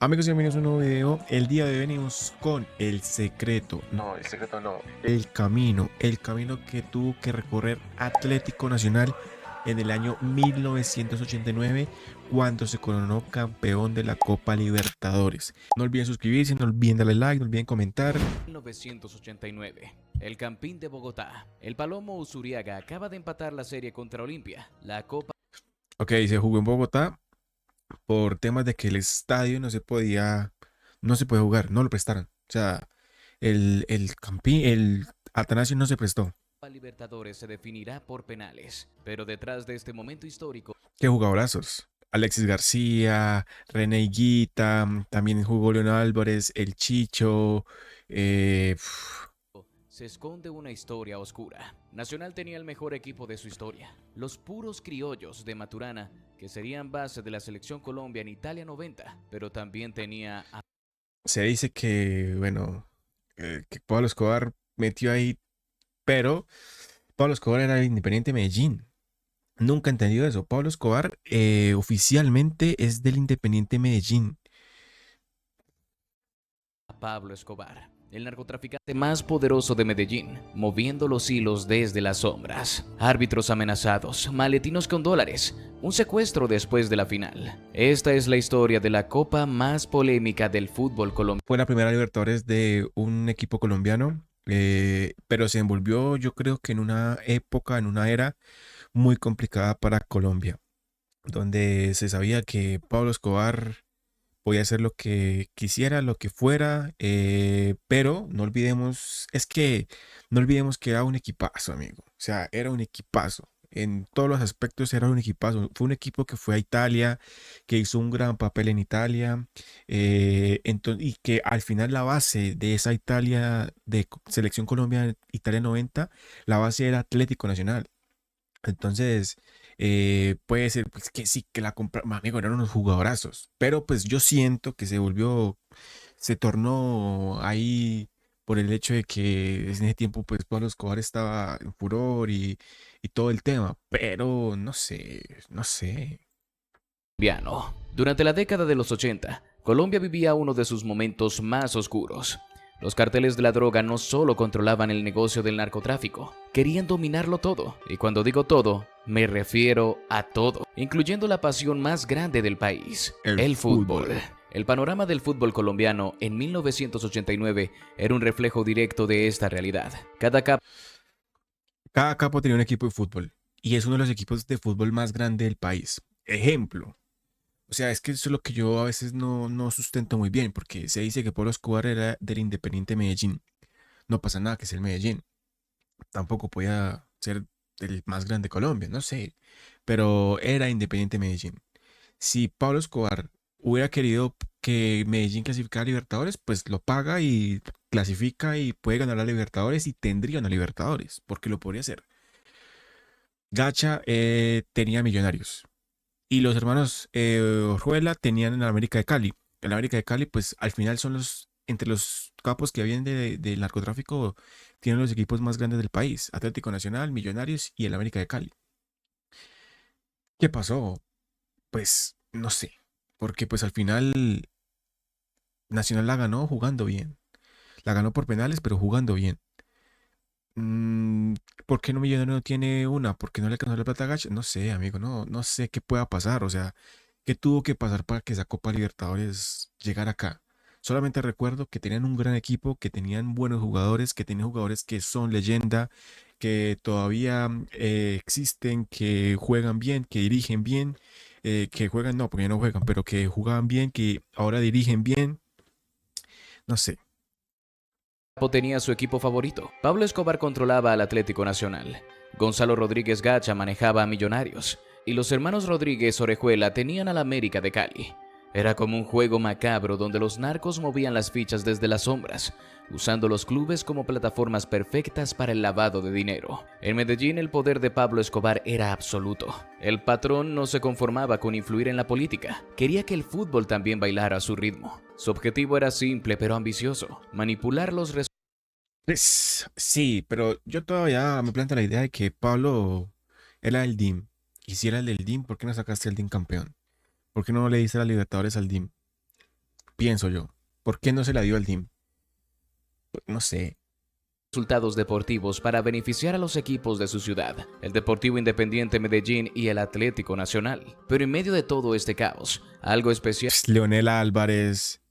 Amigos y bienvenidos a un nuevo video. El día de hoy venimos con el secreto. No, el secreto no. El camino. El camino que tuvo que recorrer Atlético Nacional en el año 1989 cuando se coronó campeón de la Copa Libertadores. No olviden suscribirse, no olviden darle like, no olviden comentar. 1989. El Campín de Bogotá. El Palomo Usuriaga acaba de empatar la serie contra Olimpia. La Copa Ok, se jugó en Bogotá por temas de que el estadio no se puede jugar, no lo prestaron. O sea, el Atanasio no se prestó. Libertadores se definirá por penales. Pero detrás de este momento histórico Qué jugadorazos. Alexis García, René Higuita, también jugó León Álvarez, El Chicho. Uf. se esconde una historia oscura. Nacional tenía el mejor equipo de su historia. Los puros criollos de Maturana, que serían base de la selección Colombia en Italia 90, pero también tenía a Se dice que, bueno, que Pablo Escobar metió ahí, pero Pablo Escobar era el Independiente Medellín. Nunca he entendido eso. Pablo Escobar oficialmente es del Independiente Medellín. Pablo Escobar, el narcotraficante más poderoso de Medellín, moviendo los hilos desde las sombras. Árbitros amenazados, maletinos con dólares, un secuestro después de la final. Esta es la historia de la copa más polémica del fútbol colombiano. Fue la primera Libertadores de un equipo colombiano, pero se envolvió, yo creo que en una época, en una era muy complicada para Colombia, donde se sabía que Pablo Escobar podía hacer lo que quisiera, lo que fuera, pero no olvidemos, no olvidemos que era un equipazo, amigo. O sea, era un equipazo. En todos los aspectos era un equipazo. Fue un equipo que fue a Italia, que hizo un gran papel en Italia, y que al final la base de esa Italia, de Selección Colombia, Italia 90, la base era Atlético Nacional. Entonces, puede ser pues, que sí, que la compra, amigo, eran unos jugadorazos, pero pues yo siento que se tornó ahí por el hecho de que en ese tiempo pues Pablo Escobar estaba en furor y todo el tema, pero no sé. Durante la década de los 80, Colombia vivía uno de sus momentos más oscuros. Los carteles de la droga no solo controlaban el negocio del narcotráfico, querían dominarlo todo. Y cuando digo todo, me refiero a todo, incluyendo la pasión más grande del país, El el fútbol. fútbol. El panorama del fútbol colombiano en 1989 era un reflejo directo de esta realidad. Cada capa Cada capo tenía un equipo de fútbol y es uno de los equipos de fútbol más grande del país. Ejemplo. O sea, es que eso es lo que yo a veces no sustento muy bien, porque se dice que Pablo Escobar era del Independiente Medellín. No pasa nada que es el Medellín. Tampoco podía ser el más grande de Colombia, no sé. Pero era Independiente Medellín. Si Pablo Escobar hubiera querido que Medellín clasificara a Libertadores, pues lo paga y clasifica y puede ganar la Libertadores y tendría una Libertadores, porque lo podría hacer. Gacha tenía Millonarios. Y los hermanos Orjuela tenían en la América de Cali. En la América de Cali, pues al final son entre los capos que habían del narcotráfico, tienen los equipos más grandes del país. Atlético Nacional, Millonarios y el América de Cali. ¿Qué pasó? Pues no sé. Porque pues al final Nacional la ganó jugando bien. La ganó por penales, pero jugando bien. Mm, ¿Por qué no Millonario no tiene una? ¿Por qué no le alcanzó la plata a Gacha? No sé, amigo, no sé qué pueda pasar. O sea, ¿qué tuvo que pasar para que esa Copa Libertadores llegara acá? Solamente recuerdo que tenían un gran equipo, que tenían buenos jugadores, que tenían jugadores que son leyenda, que todavía existen, que juegan bien, que dirigen bien, que juegan, no, porque ya no juegan, pero que jugaban bien, que ahora dirigen bien. No sé. tenía su equipo favorito. Pablo Escobar controlaba al Atlético Nacional. Gonzalo Rodríguez Gacha manejaba a Millonarios. Y los hermanos Rodríguez Orejuela tenían al América de Cali. Era como un juego macabro donde los narcos movían las fichas desde las sombras, usando los clubes como plataformas perfectas para el lavado de dinero. En Medellín el poder de Pablo Escobar era absoluto. El patrón no se conformaba con influir en la política, quería que el fútbol también bailara a su ritmo. Su objetivo era simple pero ambicioso, manipular los resultados. Pues, sí, pero yo todavía me planteo la idea de que Pablo era el DIM. Y si era el del DIM, ¿por qué no sacaste el DIM campeón? ¿Por qué no le diste las Libertadores al DIM? pienso yo. ¿Por qué no se la dio al DIM? Pues, no sé. Resultados deportivos para beneficiar a los equipos de su ciudad, el Deportivo Independiente Medellín y el Atlético Nacional. Pero en medio de todo este caos, algo especial Pues, Leonel Álvarez,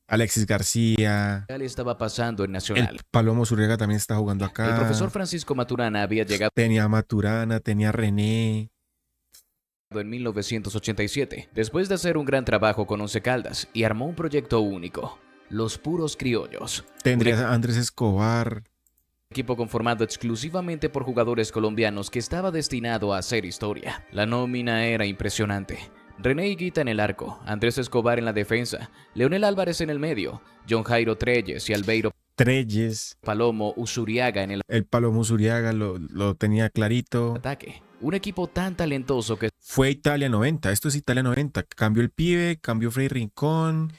Alexis García, estaba pasando en el Nacional. Palomo Zurriaga también está jugando El profesor acá. Francisco Maturana había llegado Tenía Maturana, tenía René. en 1987, después de hacer un gran trabajo con Once Caldas, y armó un proyecto único, Los Puros Criollos. Un Tendrías a Andrés Escobar. equipo conformado exclusivamente por jugadores colombianos que estaba destinado a hacer historia. La nómina era impresionante. René Higuita en el arco, Andrés Escobar en la defensa, Leonel Álvarez en el medio, John Jairo Treyes y Albeiro Treyes. Palomo Usuriaga en el El Palomo Zuriaga lo tenía clarito. ataque. Un equipo tan talentoso que Fue Italia 90. Esto es Italia 90. Cambió el pibe, cambió Freddy Rincón,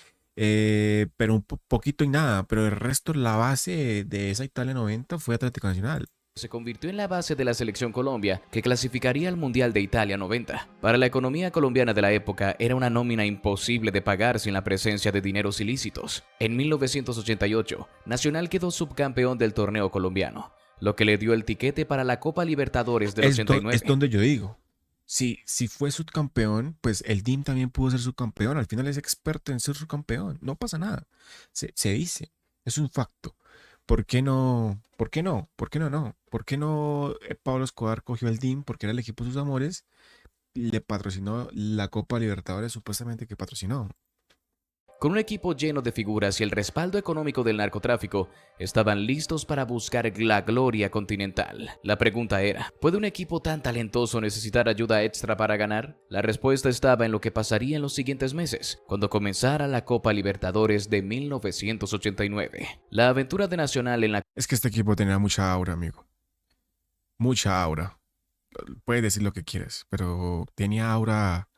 pero un poquito y nada. Pero el resto, la base de esa Italia 90 fue Atlético Nacional. se convirtió en la base de la selección Colombia que clasificaría al Mundial de Italia 90. Para la economía colombiana de la época era una nómina imposible de pagar sin la presencia de dineros ilícitos. En 1988, Nacional quedó subcampeón del torneo colombiano, lo que le dio el tiquete para la Copa Libertadores del Es 89. donde yo digo. Si fue subcampeón, pues el DIM también pudo ser subcampeón. Al final es experto en ser subcampeón. No pasa nada. Se dice. Es un facto. ¿Por qué no? ¿Por qué no? ¿Por qué no? No. ¿Por qué no Pablo Escobar cogió el DIM porque era el equipo de sus amores? Le patrocinó la Copa Libertadores, supuestamente que patrocinó. Con un equipo lleno de figuras y el respaldo económico del narcotráfico, estaban listos para buscar la gloria continental. La pregunta era, ¿puede un equipo tan talentoso necesitar ayuda extra para ganar? La respuesta estaba en lo que pasaría en los siguientes meses, cuando comenzara la Copa Libertadores de 1989. La aventura de Nacional en la Es que este equipo tenía mucha aura, amigo. Mucha aura. Puedes decir lo que quieras, pero tenía aura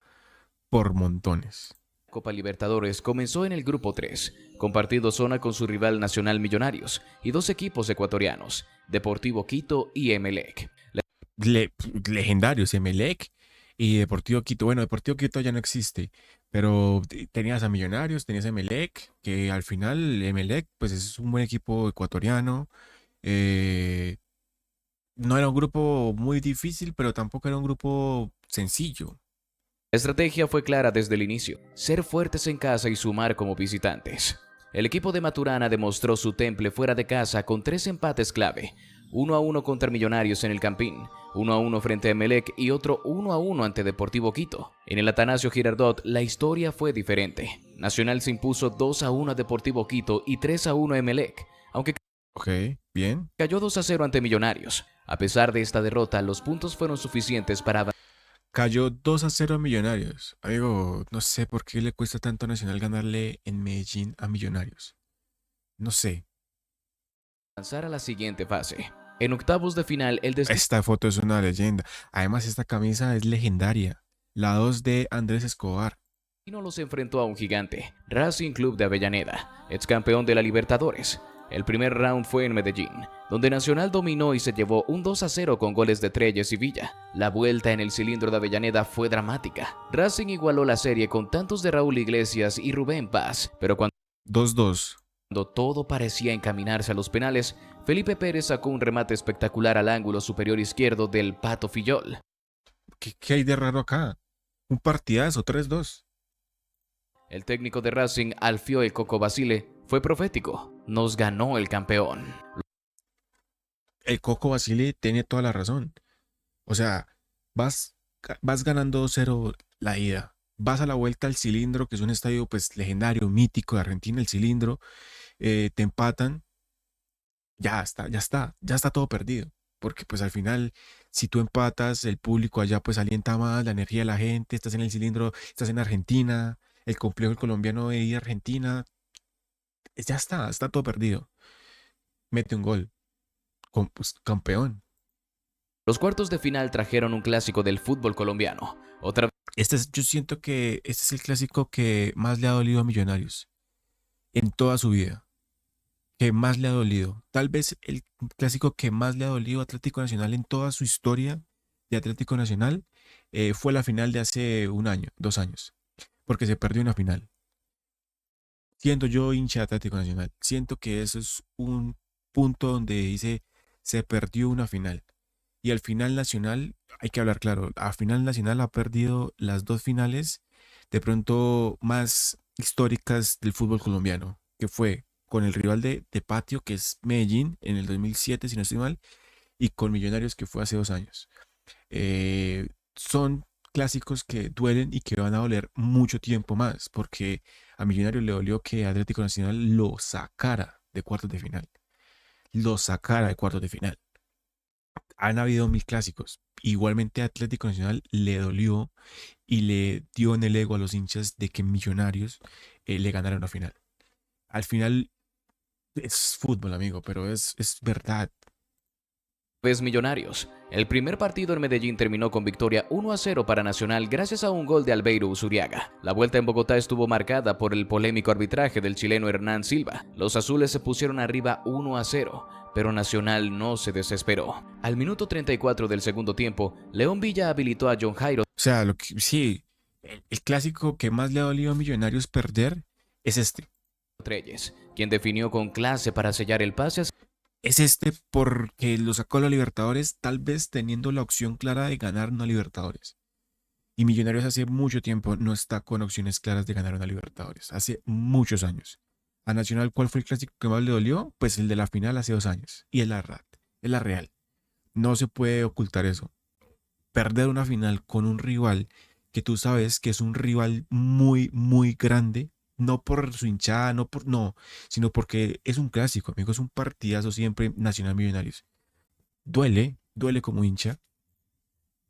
por montones. Copa Libertadores comenzó en el Grupo 3, compartiendo zona con su rival Nacional Millonarios y dos equipos ecuatorianos, Deportivo Quito y Emelec. Le- Legendarios, Emelec y Deportivo Quito. Bueno, Deportivo Quito ya no existe, pero tenías a Millonarios, tenías a Emelec, que al final Emelec pues es un buen equipo ecuatoriano. eh, no era un grupo muy difícil, pero tampoco era un grupo sencillo. La estrategia fue clara desde el inicio, ser fuertes en casa y sumar como visitantes. El equipo de Maturana demostró su temple fuera de casa con 3 empates clave, 1-1 contra Millonarios en el Campín, 1-1 frente a Emelec y otro 1-1 ante Deportivo Quito. En el Atanasio Girardot la historia fue diferente. Nacional se impuso 2-1 a Deportivo Quito y 3-1 a Emelec, aunque Ok, bien. cayó 2-0 ante Millonarios. A pesar de esta derrota, los puntos fueron suficientes para Cayó 2-0 a Millonarios. Amigo, no sé por qué le cuesta tanto a Nacional ganarle en Medellín a Millonarios. No sé. avanzar a la siguiente fase. En octavos de final, el destino Esta foto es una leyenda. Además, esta camisa es legendaria. La 2 de Andrés Escobar. los enfrentó a un gigante, Racing Club de Avellaneda, ex campeón de la Libertadores. El primer round fue en Medellín, donde Nacional dominó y se llevó un 2-0 con goles de Treyes y Villa. La vuelta en el cilindro de Avellaneda fue dramática. Racing igualó la serie con tantos de Raúl Iglesias y Rubén Paz, pero cuando 2-2. todo parecía encaminarse a los penales, Felipe Pérez sacó un remate espectacular al ángulo superior izquierdo del Pato Fillol. ¿Qué hay de raro acá? Un partidazo, 3-2. El técnico de Racing, Alfio El Coco Basile, fue profético. Nos ganó el campeón. El Coco Basile tiene toda la razón. O sea, vas ganando 2-0 la ida. Vas a la vuelta al Cilindro, que es un estadio pues legendario, mítico de Argentina, el Cilindro. Te empatan. Ya está todo perdido. Porque pues al final, si tú empatas, el público allá pues alienta más, la energía de la gente, estás en el Cilindro, estás en Argentina, el complejo del colombiano de ir a Argentina, está todo perdido. Mete un gol, pues, campeón. Los cuartos de final trajeron un clásico del fútbol colombiano. Yo siento que este es el clásico que más le ha dolido a Millonarios en toda su vida. Que más le ha dolido. Tal vez el clásico que más le ha dolido a Atlético Nacional en toda su historia de Atlético Nacional fue la final de hace un año, 2 años. Porque se perdió una final. siendo yo hincha de Atlético Nacional, siento que eso es un punto donde dice se perdió una final. Y al final Nacional, hay que hablar claro, al final Nacional ha perdido las dos finales de pronto más históricas del fútbol colombiano, que fue con el rival de patio, que es Medellín, en el 2007, si no estoy mal, y con Millonarios, que fue hace 2 años. Son clásicos que duelen y que van a doler mucho tiempo más, porque a Millonarios le dolió que Atlético Nacional lo sacara de cuartos de final, lo sacara de cuartos de final. Han habido mil clásicos. Igualmente a Atlético Nacional le dolió y le dio en el ego a los hinchas de que Millonarios le ganaron una final. Al final es fútbol, amigo, pero es verdad. Vez Millonarios. El primer partido en Medellín terminó con victoria 1-0 para Nacional gracias a un gol de Albeiro Usuriaga. La vuelta en Bogotá estuvo marcada por el polémico arbitraje del chileno Hernán Silva. Los azules se pusieron arriba 1-0, pero Nacional no se desesperó. Al minuto 34 del segundo tiempo, León Villa habilitó a John Jairo O sea, lo que sí, el clásico que más le ha dolido a Millonarios perder es este. Treyes, quien definió con clase para sellar el pase. Es este porque lo sacó a la Libertadores, tal vez teniendo la opción clara de ganar una Libertadores. Y Millonarios hace mucho tiempo no está con opciones claras de ganar una Libertadores. Hace muchos años. A Nacional, ¿cuál fue el clásico que más le dolió? Pues el de la final hace 2 años. Y es la RAT, es la Real. No se puede ocultar eso. Perder una final con un rival que tú sabes que es un rival muy, muy grande, no por su hinchada, no, sino porque es un clásico, amigo, es un partidazo siempre Nacional Millonarios. Duele, duele como hincha.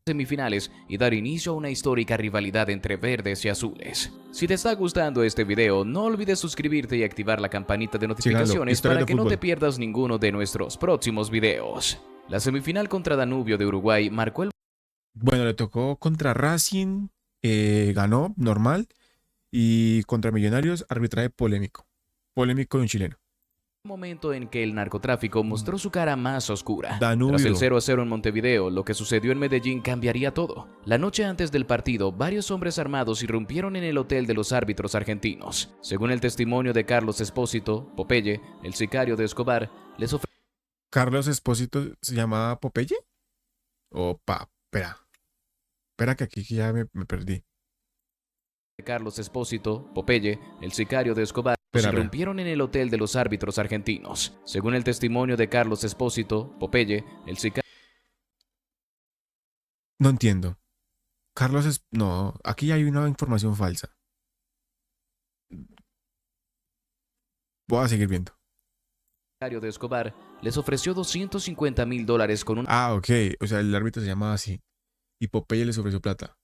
Semifinales y dar inicio a una histórica rivalidad entre verdes y azules. Si te está gustando este video, no olvides suscribirte y activar la campanita de Síganlo, notificaciones historia para de que no te fútbol. pierdas ninguno de nuestros próximos videos. La semifinal contra Danubio de Uruguay marcó el Bueno, le tocó contra Racing, ganó, normal, y contra Millonarios, arbitraje polémico. Polémico de un chileno. momento en que el narcotráfico mostró su cara más oscura. Tras el Danubio. 0-0 en Montevideo, lo que sucedió en Medellín cambiaría todo. La noche antes del partido, varios hombres armados irrumpieron en el hotel de los árbitros argentinos. Según el testimonio de Carlos Espósito, Popeye, el sicario de Escobar, les ofreció Carlos Espósito se llamaba Popeye. Opa, espera que aquí ya me perdí. Carlos Espósito, Popeye, el sicario de Escobar, Espera. irrumpieron en el hotel de los árbitros argentinos. Según el testimonio de Carlos Espósito, Popeye, el sicario No entiendo. Carlos es... No, aquí hay una información falsa. Voy a seguir viendo. de Escobar les ofreció $250,000 con Ah, ok. O sea, el árbitro se llamaba así. Y Popeye les ofreció plata.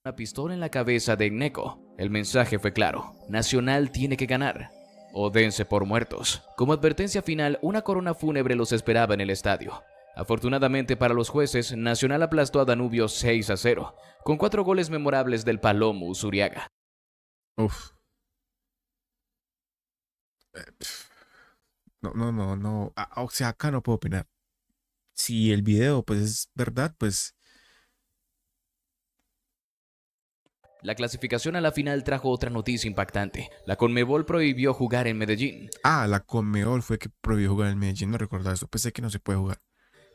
una pistola en la cabeza de Igneco. El mensaje fue claro: Nacional tiene que ganar o dense por muertos. Como advertencia final, una corona fúnebre los esperaba en el estadio. Afortunadamente para los jueces, Nacional aplastó a Danubio 6-0, con 4 goles memorables del Palomo Usuriaga. Uf. No, no, no, no. O sea, acá no puedo opinar. Si el video, pues, es verdad, pues... La clasificación a la final trajo otra noticia impactante. La Conmebol prohibió jugar en Medellín. Ah, la Conmebol fue que prohibió jugar en Medellín. No recordaba eso. Pensé que no se puede jugar.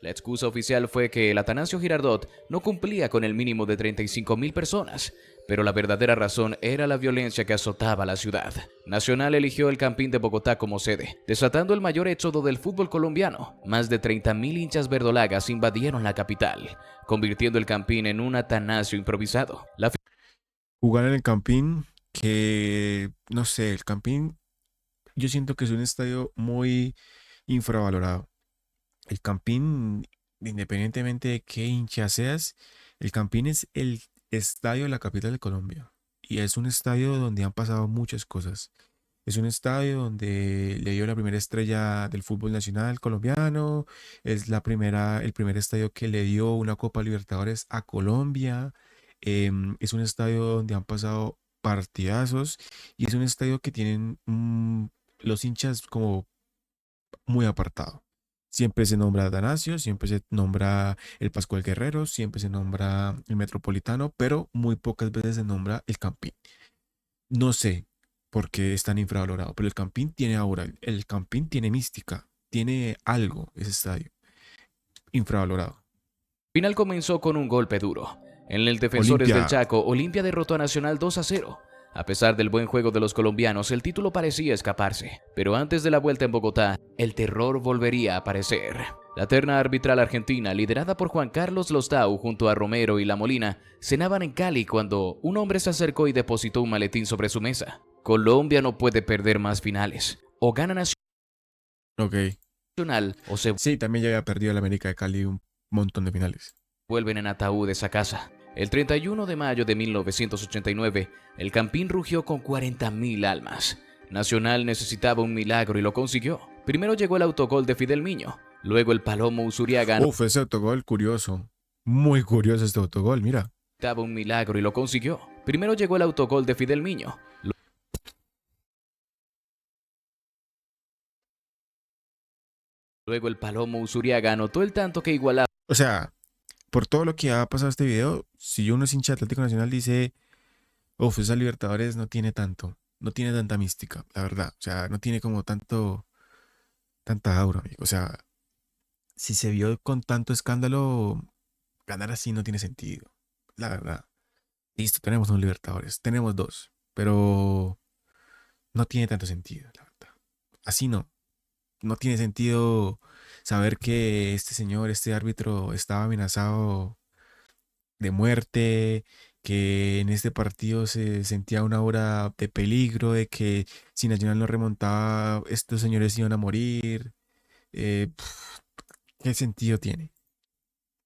La excusa oficial fue que el Atanasio Girardot no cumplía con el mínimo de 35,000 personas, pero la verdadera razón era la violencia que azotaba la ciudad. Nacional eligió el Campín de Bogotá como sede, desatando el mayor éxodo del fútbol colombiano. Más de 30,000 hinchas verdolagas invadieron la capital, convirtiendo el Campín en un Atanasio improvisado. Jugar en el Campín, que... No sé, el Campín... Yo siento que es un estadio muy infravalorado. El Campín, independientemente de qué hincha seas, el Campín es el estadio de la capital de Colombia. Y es un estadio donde han pasado muchas cosas. Es un estadio donde le dio la primera estrella del fútbol nacional colombiano. Es el primer estadio que le dio una Copa Libertadores a Colombia. Es un estadio donde han pasado partidazos. Y es un estadio que tienen los hinchas como muy apartado. Siempre se nombra Atanasio, siempre se nombra el Pascual Guerrero, siempre se nombra el Metropolitano, pero muy pocas veces se nombra el Campín. No sé porque es tan infravalorado. Pero el Campín tiene aura, el Campín tiene mística, tiene algo ese estadio, infravalorado. Final comenzó con un golpe duro. En el Defensores del Olimpia, Chaco, Olimpia derrotó a Nacional 2-0. A pesar del buen juego de los colombianos, el título parecía escaparse. Pero antes de la vuelta en Bogotá, el terror volvería a aparecer. La terna arbitral argentina, liderada por Juan Carlos Lostau junto a Romero y La Molina, cenaban en Cali cuando un hombre se acercó y depositó un maletín sobre su mesa. Colombia no puede perder más finales. O gana ok. Nacional o se Sí, también ya había perdido el América de Cali un montón de finales. vuelven en ataúdes a casa. El 31 de mayo de 1989, el Campín rugió con 40.000 almas. Nacional necesitaba un milagro y lo consiguió. Primero llegó el autogol de Fidel Miño, luego el Palomo Usuriaga Uf, ese autogol curioso. Muy curioso este autogol, mira. necesitaba un milagro y lo consiguió. Primero llegó el autogol de Fidel Miño, luego el Palomo Usuriaga anotó el tanto que igualaba O sea, por todo lo que ha pasado este video, si uno es hincha de Atlético Nacional dice, uf, esa Libertadores no tiene tanto, no tiene tanta mística, la verdad. O sea, no tiene como tanta aura, amigo. O sea, si se vio con tanto escándalo, ganar así no tiene sentido, la verdad. Listo, tenemos un Libertadores, tenemos dos, pero no tiene tanto sentido, la verdad. Así no tiene sentido saber que este señor, este árbitro, estaba amenazado de muerte, que en este partido se sentía una aura de peligro, de que si Nacional no remontaba, estos señores iban a morir. Pf, ¿qué sentido tiene?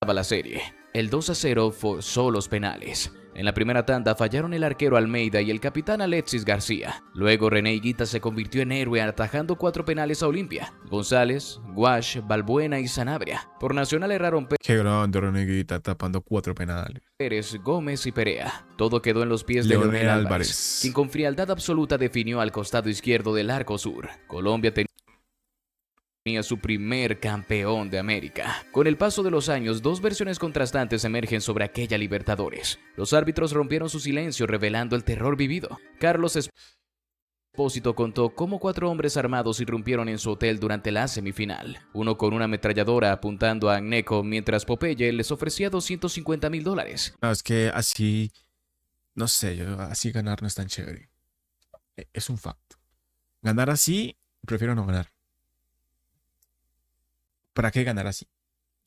la serie. El 2-0 forzó los penales. En la primera tanda fallaron el arquero Almeida y el capitán Alexis García. Luego René Higuita se convirtió en héroe atajando 4 penales a Olimpia. González, Guash, Balbuena y Sanabria. Por Nacional erraron Qué grande Reneguita tapando 4 penales. Pérez, Gómez y Perea. Todo quedó en los pies de Leonel Leonel Álvarez, Álvarez. quien con frialdad absoluta definió al costado izquierdo del arco sur. Colombia tenía su primer campeón de América. Con el paso de los años, dos versiones contrastantes emergen sobre aquella Libertadores. Los árbitros rompieron su silencio revelando el terror vivido. Carlos Espósito contó cómo 4 hombres armados irrumpieron en su hotel durante la semifinal. Uno con una ametralladora apuntando a Agneco, mientras Popeye les ofrecía $250.000. No, es que así, no sé, así ganar no es tan chévere. Es un facto. Ganar así, prefiero no ganar. ¿Para qué ganar así?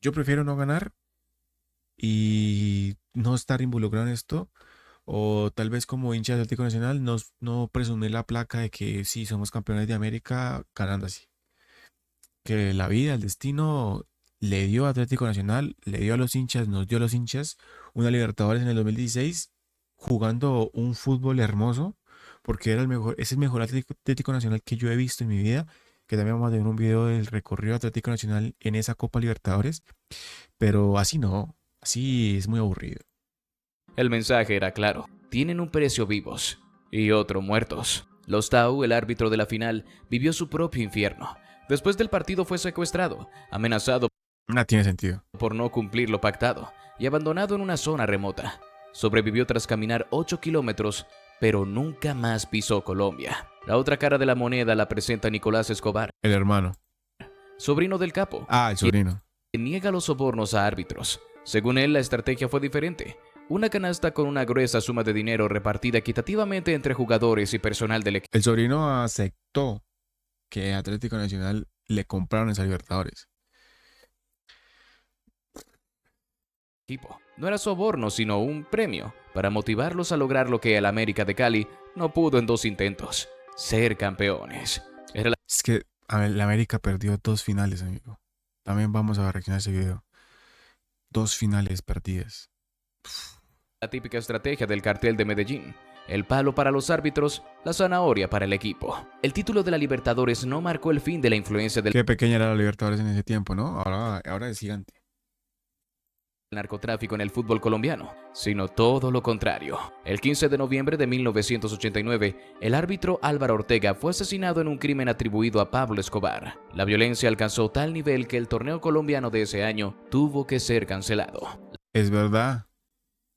Yo prefiero no ganar y no estar involucrado en esto. O tal vez como hincha del Atlético Nacional, no presumir la placa de que sí somos campeones de América ganando así. Que la vida, el destino le dio a Atlético Nacional, le dio a los hinchas, nos dio a los hinchas una Libertadores en el 2016 jugando un fútbol hermoso, porque era el mejor, es el mejor Atlético Nacional que yo he visto en mi vida, que también vamos a ver un video del recorrido Atlético Nacional en esa Copa Libertadores, pero así no, así es muy aburrido. El mensaje era claro. Tienen un precio vivos y otro muertos. Lostau, el árbitro de la final, vivió su propio infierno. Después del partido fue secuestrado, amenazado No tiene sentido. por no cumplir lo pactado y abandonado en una zona remota. Sobrevivió tras caminar 8 kilómetros, pero nunca más pisó Colombia. La otra cara de la moneda la presenta Nicolás Escobar, El hermano. sobrino del capo, Ah, el sobrino. que niega los sobornos a árbitros. Según él, la estrategia fue diferente. Una canasta con una gruesa suma de dinero repartida equitativamente entre jugadores y personal del El sobrino aceptó que Atlético Nacional le compraron esa Libertadores. equipo. No era soborno, sino un premio para motivarlos a lograr lo que el América de Cali no pudo en 2 intentos: ser campeones. Era Es que la América perdió 2 finales, amigo. También vamos a reaccionar a ese video. 2 finales perdidas. la típica estrategia del cartel de Medellín. El palo para los árbitros, la zanahoria para el equipo. El título de la Libertadores no marcó el fin de la influencia del Qué pequeña era la Libertadores en ese tiempo, ¿no? Ahora es gigante. narcotráfico en el fútbol colombiano, sino todo lo contrario. El 15 de noviembre de 1989, el árbitro Álvaro Ortega fue asesinado en un crimen atribuido a Pablo Escobar. La violencia alcanzó tal nivel que el torneo colombiano de ese año tuvo que ser cancelado. Es verdad.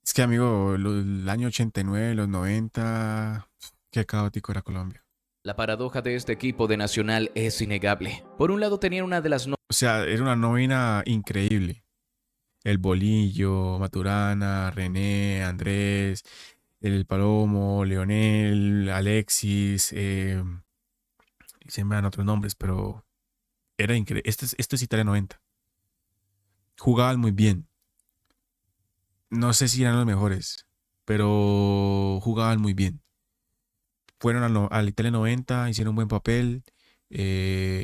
Es que, amigo, el año 89, los 90, Qué caótico era Colombia. La paradoja de este equipo de Nacional es innegable. Por un lado tenían una de las O sea, era una nómina increíble. El Bolillo, Maturana, René, Andrés, el Palomo, Leonel, Alexis, se me dan otros nombres, pero era increíble. Esto es Italia 90. Jugaban muy bien. No sé si eran los mejores, pero jugaban muy bien. Fueron al Italia 90, hicieron un buen papel,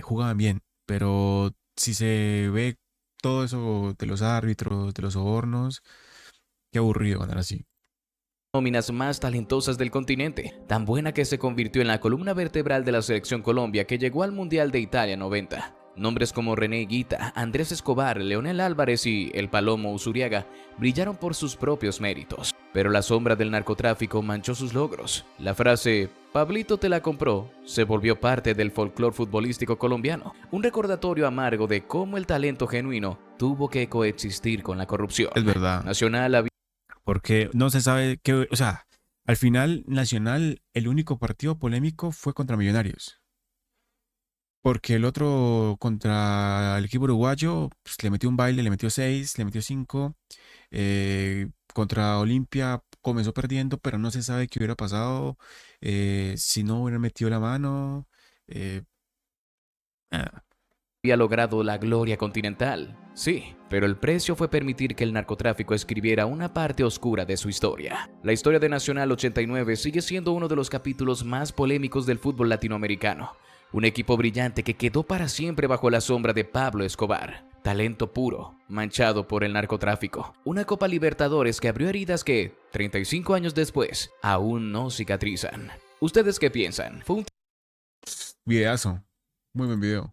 jugaban bien, pero si se ve todo eso de los árbitros, de los sobornos, qué aburrido ganar así. nóminas más talentosas del continente, tan buena que se convirtió en la columna vertebral de la selección Colombia que llegó al Mundial de Italia 90. Nombres como René Higuita, Andrés Escobar, Leonel Álvarez y el Palomo Usuriaga brillaron por sus propios méritos, pero la sombra del narcotráfico manchó sus logros. La frase "Pablito te la compró" se volvió parte del folclore futbolístico colombiano, un recordatorio amargo de cómo el talento genuino tuvo que coexistir con la corrupción. Es verdad, Nacional había porque no se sabe qué, o sea, al final Nacional, el único partido polémico fue contra Millonarios. Porque el otro contra el equipo uruguayo pues, le metió un baile, le metió 6, le metió 5. Contra Olimpia comenzó perdiendo, pero no se sabe qué hubiera pasado si no hubiera metido la mano. eh, ah, logrado la gloria continental, sí, pero el precio fue permitir que el narcotráfico escribiera una parte oscura de su historia. La historia de Nacional 89 sigue siendo uno de los capítulos más polémicos del fútbol latinoamericano. Un equipo brillante que quedó para siempre bajo la sombra de Pablo Escobar. Talento puro, manchado por el narcotráfico. Una Copa Libertadores que abrió heridas que, 35 años después, aún no cicatrizan. ¿Ustedes qué piensan? ¿Fue un Videazo. Muy buen video.